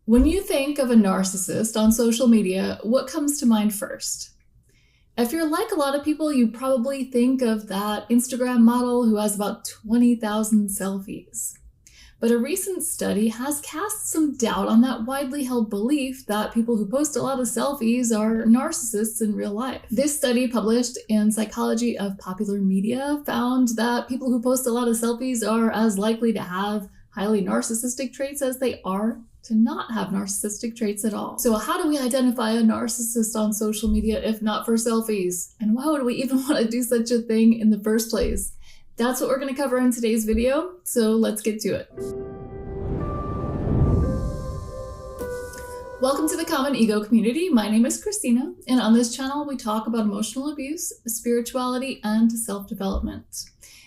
When you think of a narcissist on social media, what comes to mind first? If you're like a lot of people, you probably think of that Instagram model who has about 20,000 selfies. But a recent study has cast some doubt on that widely held belief that people who post a lot of selfies are narcissists in real life. This study, published in Psychology of Popular Media, found that people who post a lot of selfies are as likely to have highly narcissistic traits as they are to not have narcissistic traits at all. So how do we identify a narcissist on social media if not for selfies? And why would we even want to do such a thing in the first place? That's what we're going to cover in today's video, so let's get to it. Welcome to the Common Ego community. My name is Christina, and on this channel we talk about emotional abuse, spirituality, and self-development.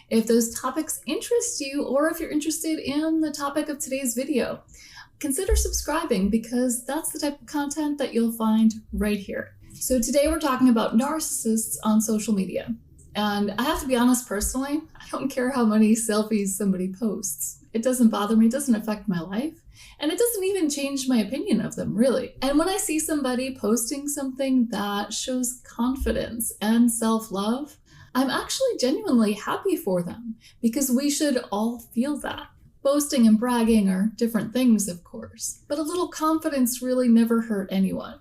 If those topics interest you, or if you're interested in the topic of today's video, consider subscribing because that's the type of content that you'll find right here. So today we're talking about narcissists on social media. And I have to be honest, personally, I don't care how many selfies somebody posts. It doesn't bother me, it doesn't affect my life, and it doesn't even change my opinion of them, really. And when I see somebody posting something that shows confidence and self-love, I'm actually genuinely happy for them because we should all feel that. Boasting and bragging are different things, of course, but a little confidence really never hurt anyone.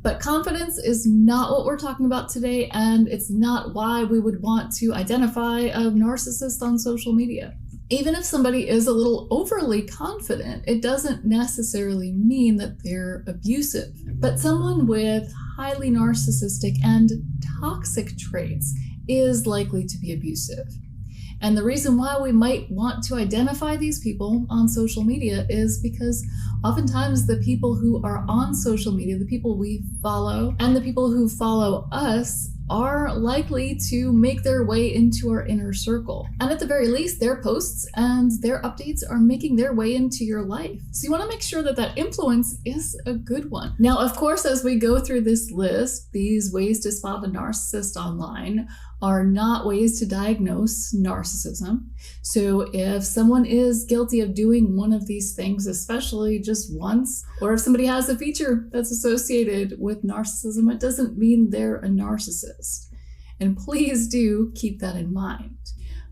But confidence is not what we're talking about today, and it's not why we would want to identify a narcissist on social media. Even if somebody is a little overly confident, it doesn't necessarily mean that they're abusive. But someone with highly narcissistic and toxic traits is likely to be abusive. And the reason why we might want to identify these people on social media is because oftentimes the people who are on social media, the people we follow, and the people who follow us are likely to make their way into our inner circle. And at the very least, their posts and their updates are making their way into your life. So you want to make sure that that influence is a good one. Now, of course, as we go through this list, these ways to spot a narcissist online are not ways to diagnose narcissism. So if someone is guilty of doing one of these things, especially just once, or if somebody has a feature that's associated with narcissism, it doesn't mean they're a narcissist. And please do keep that in mind.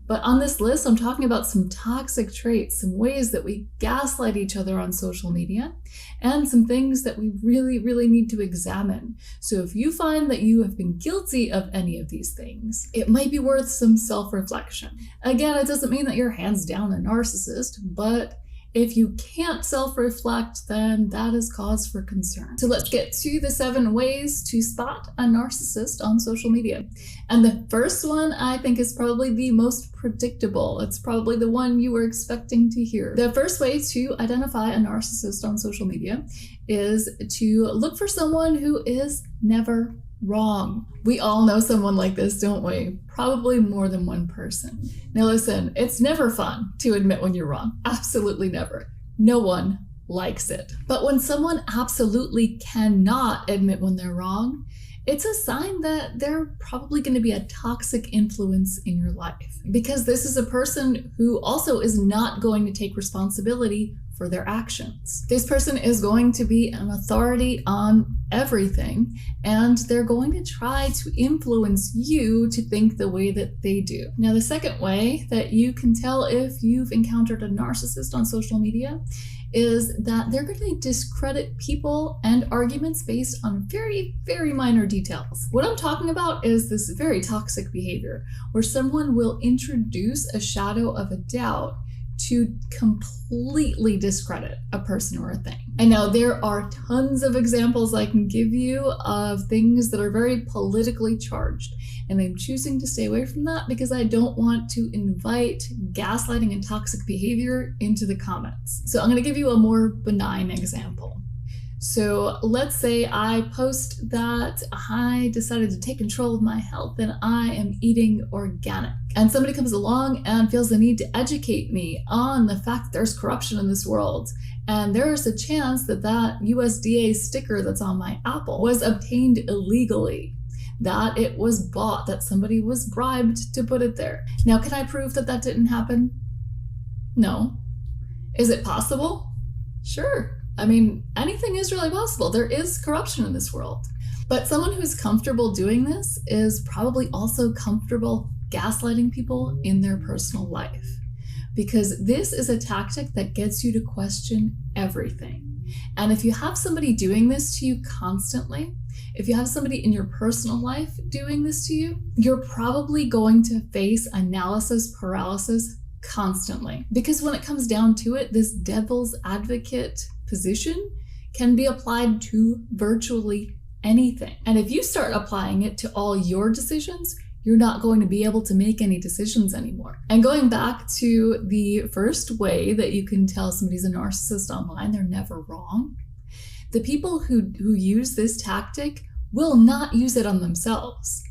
But on this list, I'm talking about some toxic traits, some ways that we gaslight each other on social media, and some things that we really need to examine. So if you find that you have been guilty of any of these things, it might be worth some self-reflection. Again, it doesn't mean that you're hands down a narcissist, but if you can't self-reflect, then that is cause for concern. So let's get to the 7 ways to spot a narcissist on social media. And the first one I think is probably the most predictable. It's probably the one you were expecting to hear. The first way to identify a narcissist on social media is to look for someone who is never wrong. We all know someone like this, don't we? Probably more than one person. Now listen, it's never fun to admit when you're wrong. Absolutely never. No one likes it. But when someone absolutely cannot admit when they're wrong, it's a sign that they're probably going to be a toxic influence in your life. Because this is a person who also is not going to take responsibility for their actions. This person is going to be an authority on everything, and they're going to try to influence you to think the way that they do. Now, the second way that you can tell if you've encountered a narcissist on social media is that they're going to discredit people and arguments based on very minor details. What I'm talking about is this very toxic behavior where someone will introduce a shadow of a doubt to completely discredit a person or a thing. And now there are tons of examples I can give you of things that are very politically charged, and I'm choosing to stay away from that because I don't want to invite gaslighting and toxic behavior into the comments. So I'm going to give you a more benign example. So let's say I post that I decided to take control of my health and I am eating organic. And somebody comes along and feels the need to educate me on the fact that there's corruption in this world. And there's a chance that that USDA sticker that's on my apple was obtained illegally, that it was bought, that somebody was bribed to put it there. Now, can I prove that that didn't happen? No. Is it possible? Sure. I mean, anything is really possible. There is corruption in this world. But someone who's comfortable doing this is probably also comfortable gaslighting people in their personal life. Because this is a tactic that gets you to question everything. And if you have somebody doing this to you constantly, if you have somebody in your personal life doing this to you, you're probably going to face analysis paralysis constantly. Because when it comes down to it, this devil's advocate position can be applied to virtually anything. And if you start applying it to all your decisions, you're not going to be able to make any decisions anymore. And going back to the first way that you can tell somebody's a narcissist online, they're never wrong. The people who use this tactic will not use it on themselves.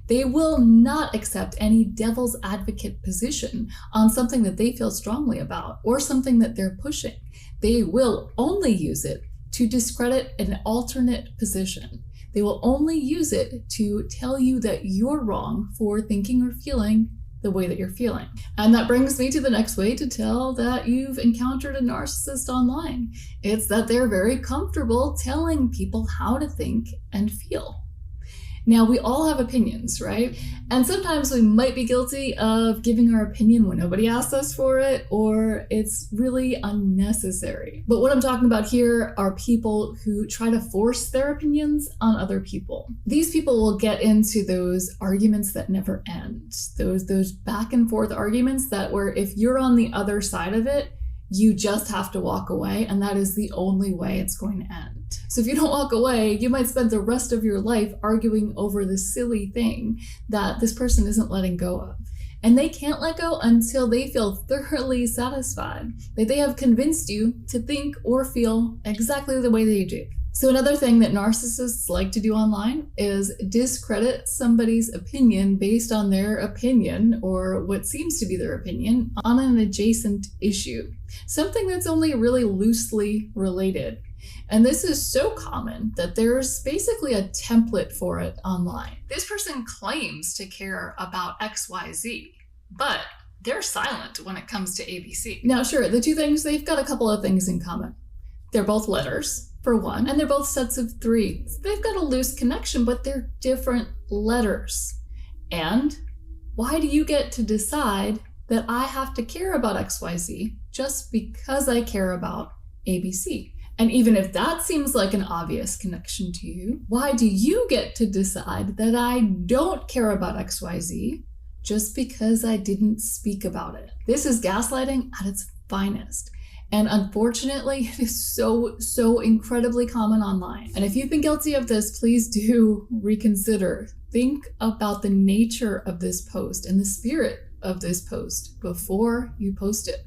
They will not accept any devil's advocate position on something that they feel strongly about or something that they're pushing. They will only use it to discredit an alternate position. They will only use it to tell you that you're wrong for thinking or feeling the way that you're feeling. And that brings me to the next way to tell that you've encountered a narcissist online. It's that they're very comfortable telling people how to think and feel. Now, we all have opinions, right? And sometimes we might be guilty of giving our opinion when nobody asks us for it, or it's really unnecessary. But what I'm talking about here are people who try to force their opinions on other people. These people will get into those arguments that never end, those back and forth arguments that where if you're on the other side of it, you just have to walk away, and that is the only way it's going to end. So if you don't walk away, you might spend the rest of your life arguing over this silly thing that this person isn't letting go of. And they can't let go until they feel thoroughly satisfied that they have convinced you to think or feel exactly the way they do. So another thing that narcissists like to do online is discredit somebody's opinion based on their opinion, or what seems to be their opinion, on an adjacent issue, something that's only really loosely related. And this is so common that there's basically a template for it online. This person claims to care about XYZ, but they're silent when it comes to ABC. Now, sure, the two things, they've got a couple of things in common. They're both letters, for one, and they're both sets of three. They've got a loose connection, but they're different letters. And why do you get to decide that I have to care about XYZ just because I care about ABC? And even if that seems like an obvious connection to you, why do you get to decide that I don't care about XYZ just because I didn't speak about it? This is gaslighting at its finest. And unfortunately, it is so incredibly common online. And if you've been guilty of this, please do reconsider. Think about the nature of this post and the spirit of this post before you post it.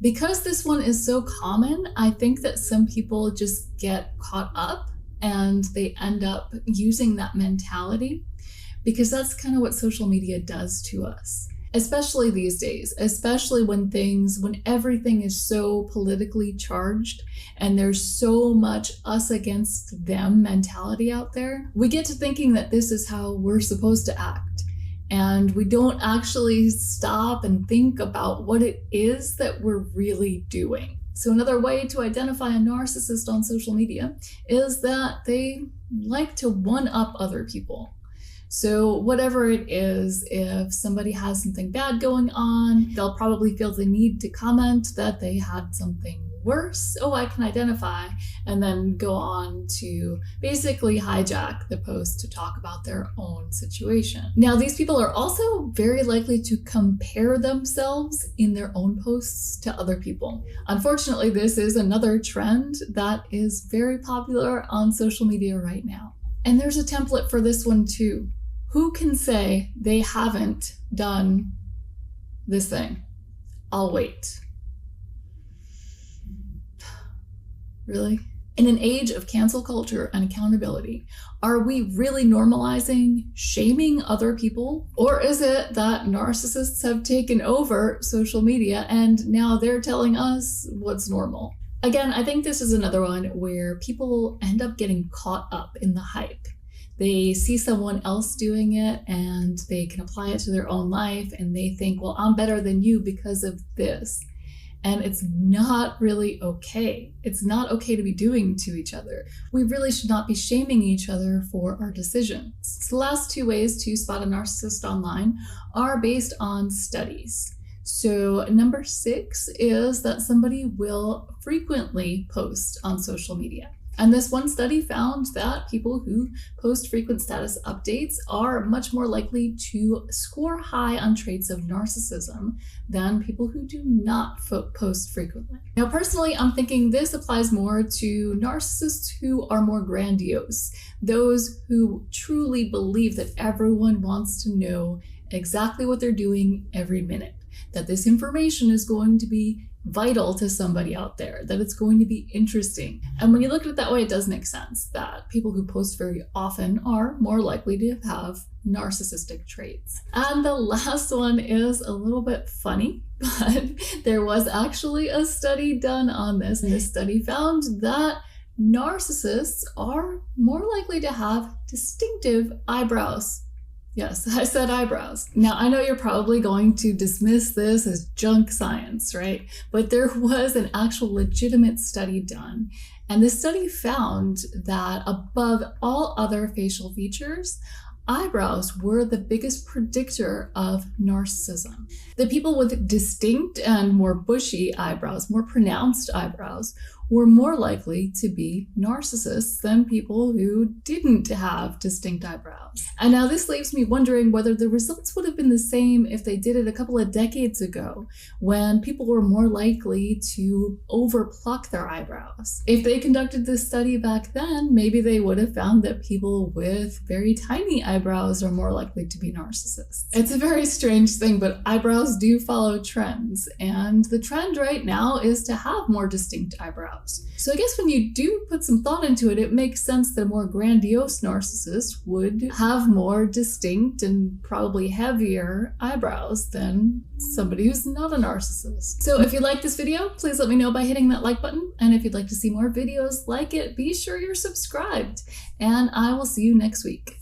Because this one is so common, I think that some people just get caught up and they end up using that mentality, because that's kind of what social media does to us. Especially these days, especially when everything is so politically charged and there's so much us against them mentality out there, we get to thinking that this is how we're supposed to act. And we don't actually stop and think about what it is that we're really doing. So another way to identify a narcissist on social media is that they like to one-up other people. So whatever it is, if somebody has something bad going on, they'll probably feel the need to comment that they had something worse. Oh, I can identify, and then go on to basically hijack the post to talk about their own situation. Now, these people are also very likely to compare themselves in their own posts to other people. Unfortunately, this is another trend that is very popular on social media right now. And there's a template for this one too. Who can say they haven't done this thing? I'll wait. Really? In an age of cancel culture and accountability, are we really normalizing shaming other people? Or is it that narcissists have taken over social media and now they're telling us what's normal? Again, I think this is another one where people end up getting caught up in the hype. They see someone else doing it and they can apply it to their own life, and they think, well, I'm better than you because of this. And it's not really okay. It's not okay to be doing to each other. We really should not be shaming each other for our decisions. So the last 2 ways to spot a narcissist online are based on studies. So number 6 is that somebody will frequently post on social media. And this one study found that people who post frequent status updates are much more likely to score high on traits of narcissism than people who do not post frequently. Now, personally, I'm thinking this applies more to narcissists who are more grandiose, those who truly believe that everyone wants to know exactly what they're doing every minute, that this information is going to be vital to somebody out there, that it's going to be interesting. And when you look at it that way, it does make sense that people who post very often are more likely to have narcissistic traits. And the last one is a little bit funny, but there was actually a study done on this, and this study found that narcissists are more likely to have distinctive eyebrows. Yes, I said eyebrows. Now, I know you're probably going to dismiss this as junk science, right? But there was an actual legitimate study done. And this study found that above all other facial features, eyebrows were the biggest predictor of narcissism. The people with distinct and more bushy eyebrows, more pronounced eyebrows, were more likely to be narcissists than people who didn't have distinct eyebrows. And now this leaves me wondering whether the results would have been the same if they did it a couple of decades ago, when people were more likely to overpluck their eyebrows. If they conducted this study back then, maybe they would have found that people with very tiny eyebrows are more likely to be narcissists. It's a very strange thing, but eyebrows do follow trends, and the trend right now is to have more distinct eyebrows. So I guess when you do put some thought into it, it makes sense that a more grandiose narcissist would have more distinct and probably heavier eyebrows than somebody who's not a narcissist. So if you like this video, please let me know by hitting that like button. And if you'd like to see more videos like it, be sure you're subscribed. And I will see you next week.